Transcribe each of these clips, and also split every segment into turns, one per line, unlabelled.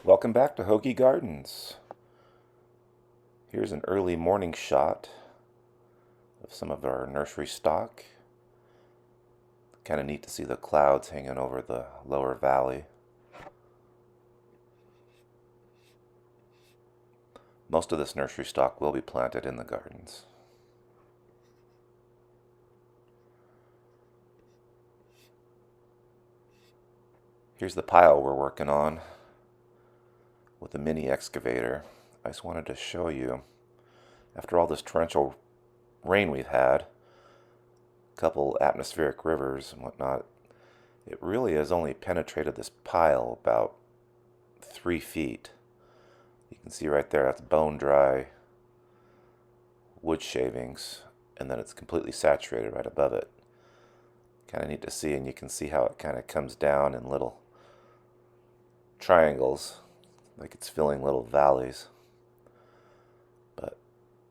Welcome back to Hogi Gardens. Here's an early morning shot of some of our nursery stock. Kind of neat to see the clouds hanging over the lower valley. Most of this nursery stock will be planted in the gardens. Here's the pile we're working on with the mini excavator. I just wanted to show you, after all this torrential rain we've had, a couple atmospheric rivers and whatnot, it really has only penetrated this pile about 3 feet. You can see right there, that's bone dry wood shavings, and then it's completely saturated right above it. Kind of neat to see, and you can see how it kind of comes down in little triangles, like it's filling little valleys. But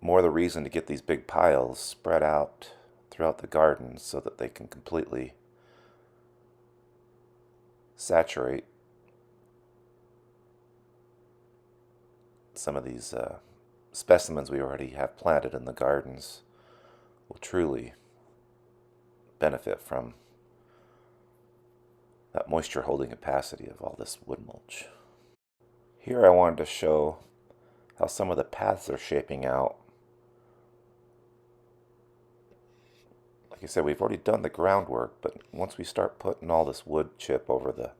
more the reason to get these big piles spread out throughout the garden so that they can completely saturate some of these specimens we already have planted in the gardens. Will truly benefit from that moisture holding capacity of all this wood mulch. Here I wanted to show how some of the paths are shaping out. Like I said, we've already done the groundwork, but once we start putting all this wood chip over the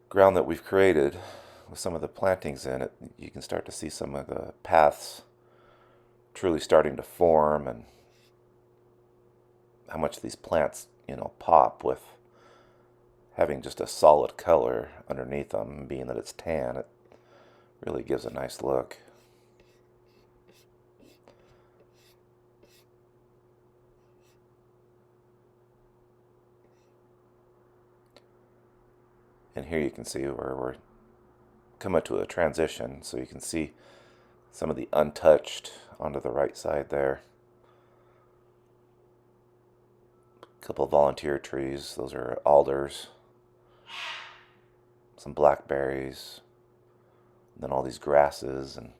ground that we've created with some of the plantings in it, you can start to see some of the paths truly starting to form, and how much these plants, pop with having just a solid color underneath them. Being that it's tan, it really gives a nice look. And here you can see where we're coming to a transition, so you can see some of the untouched onto the right side there. A couple of volunteer trees, those are alders, some blackberries, and then all these grasses. And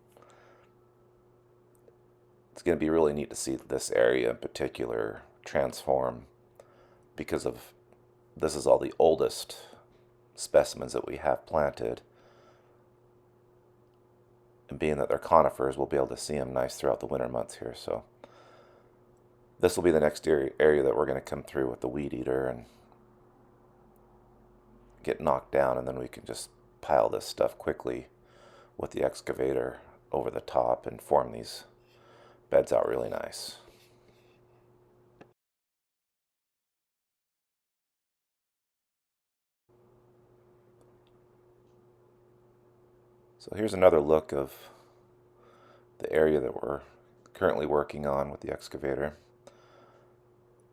it's going to be really neat to see this area in particular transform, because of this is all the oldest specimens that we have planted, and being that they're conifers, we'll be able to see them nice throughout the winter months here. So this will be the next area that we're going to come through with the weed eater and get knocked down, and then we can just pile this stuff quickly with the excavator over the top and form these beds out really nice. So here's another look of the area that we're currently working on with the excavator.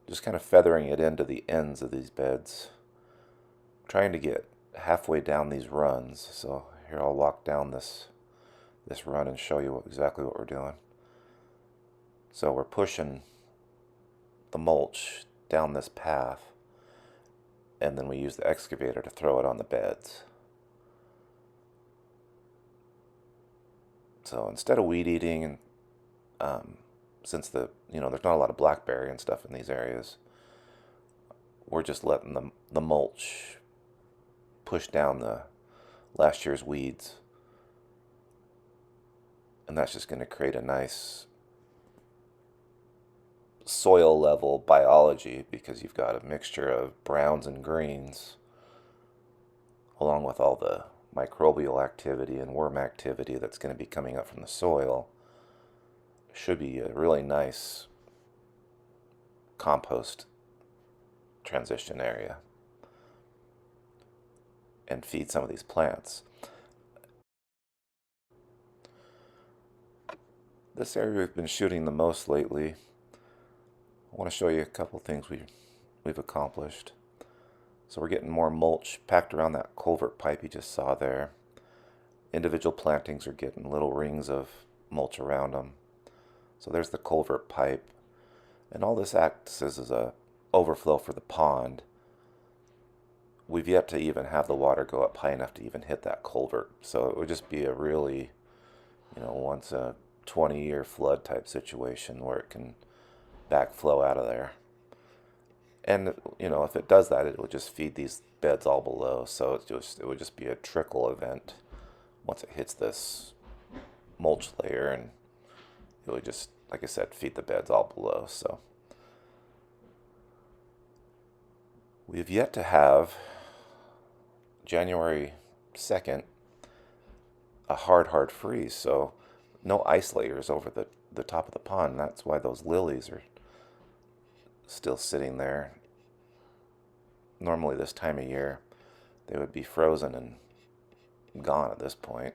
Just kind of feathering it into the ends of these beds, trying to get halfway down these runs. So here, I'll walk down this run and show you exactly what we're doing. So we're pushing the mulch down this path, and then we use the excavator to throw it on the beds. So instead of weed eating, and since there's not a lot of blackberry and stuff in these areas, we're just letting the mulch push down the last year's weeds, and that's just going to create a nice soil level biology, because you've got a mixture of browns and greens along with all the microbial activity and worm activity that's going to be coming up from the soil. Should be a really nice compost transition area and feed some of these plants. This area we've been shooting the most lately. I want to show you a couple things we've accomplished. So we're getting more mulch packed around that culvert pipe you just saw there. Individual plantings are getting little rings of mulch around them. So there's the culvert pipe, and all this acts as a overflow for the pond. we've yet to even have the water go up high enough to even hit that culvert. So it would just be a really, once a 20-year flood type situation where it can backflow out of there. And, if it does that, it would just feed these beds all below. So it would just be a trickle event once it hits this mulch layer, and it would just, like I said, feed the beds all below. So we have yet to have January 2nd a hard freeze. So no ice layers over the top of the pond. That's why those lilies are still sitting there. Normally this time of year they would be frozen and gone at this point.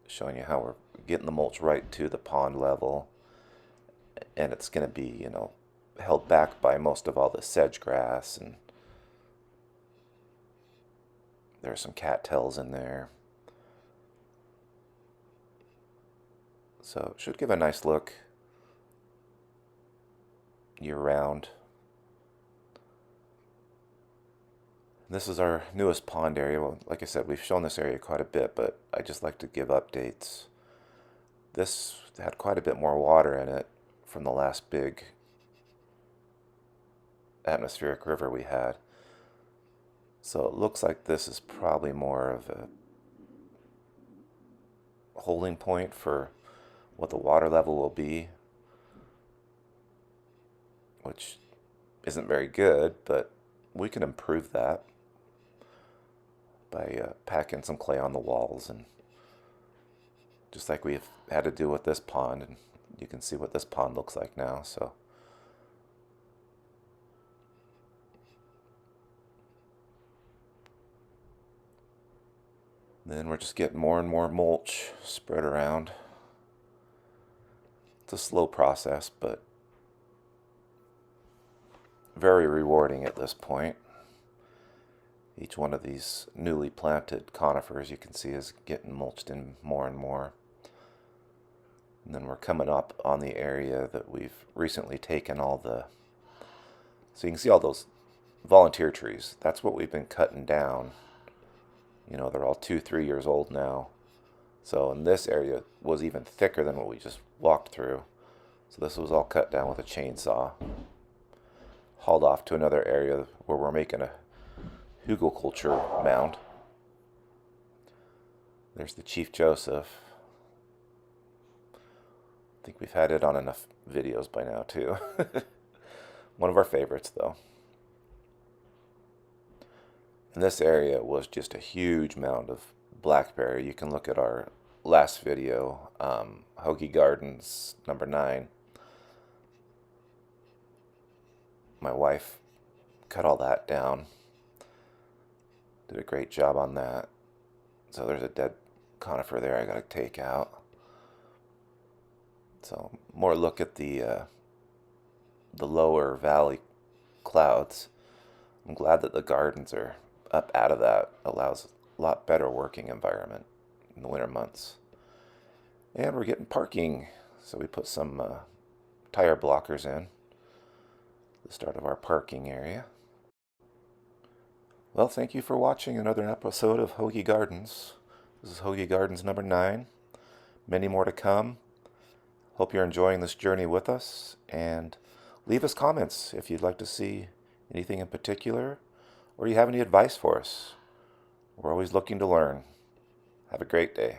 Showing you how we're getting the mulch right to the pond level, and it's going to be, held back by most of all the sedge grass, and there's some cattails in there. So it should give a nice look year-round. This is our newest pond area. Well, like I said, we've shown this area quite a bit, but I just like to give updates. This had quite a bit more water in it from the last big atmospheric river we had. So it looks like this is probably more of a holding point for what the water level will be, which isn't very good, but we can improve that by packing some clay on the walls, and just like we've had to do with this pond, and you can see what this pond looks like now. So then we're just getting more and more mulch spread around. It's a slow process, but very rewarding at this point. Each one of these newly planted conifers, you can see, is getting mulched in more and more. And then we're coming up on the area that we've recently taken all the... So you can see all those volunteer trees. That's what we've been cutting down. They're all 2-3 years old now. So in this area was even thicker than what we just walked through. So this was all cut down with a chainsaw. Hauled off to another area where we're making a hugelkultur mound. There's the Chief Joseph. I think we've had it on enough videos by now too. One of our favorites though. And this area was just a huge mound of blackberry. You can look at our last video, Hogi Gardens number 9. My wife cut all that down. Did a great job on that. So there's a dead conifer there I gotta take out. So more look at the lower valley clouds. I'm glad that the gardens are up out of that. Allows a lot better working environment in the winter months. And we're getting parking. So we put some tire blockers in. The start of our parking area. Well, thank you for watching another episode of Hogi Gardens. This is Hogi Gardens number 9. Many more to come. Hope you're enjoying this journey with us, and leave us comments if you'd like to see anything in particular, or you have any advice for us. We're always looking to learn. Have a great day.